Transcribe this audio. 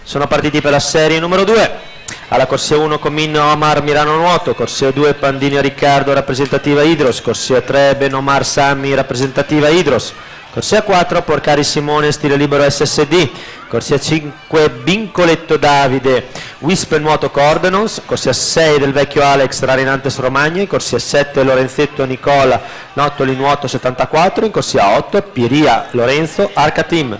sono partiti per la serie numero 2. Alla corsia 1 Comin Omar Mirano Nuoto, corsia 2 Pandini Riccardo rappresentativa Idros, corsia 3 Ben Omar Sammi rappresentativa Idros, corsia 4 Porcari Simone stile libero SSD, corsia 5 Bincoletto Davide Wisp Nuoto Cordenons, corsia 6 del vecchio Alex Rarinantes Romagne, corsia 7 Lorenzetto Nicola Nottoli Nuoto 74, in corsia 8 Piria Lorenzo Arca Team.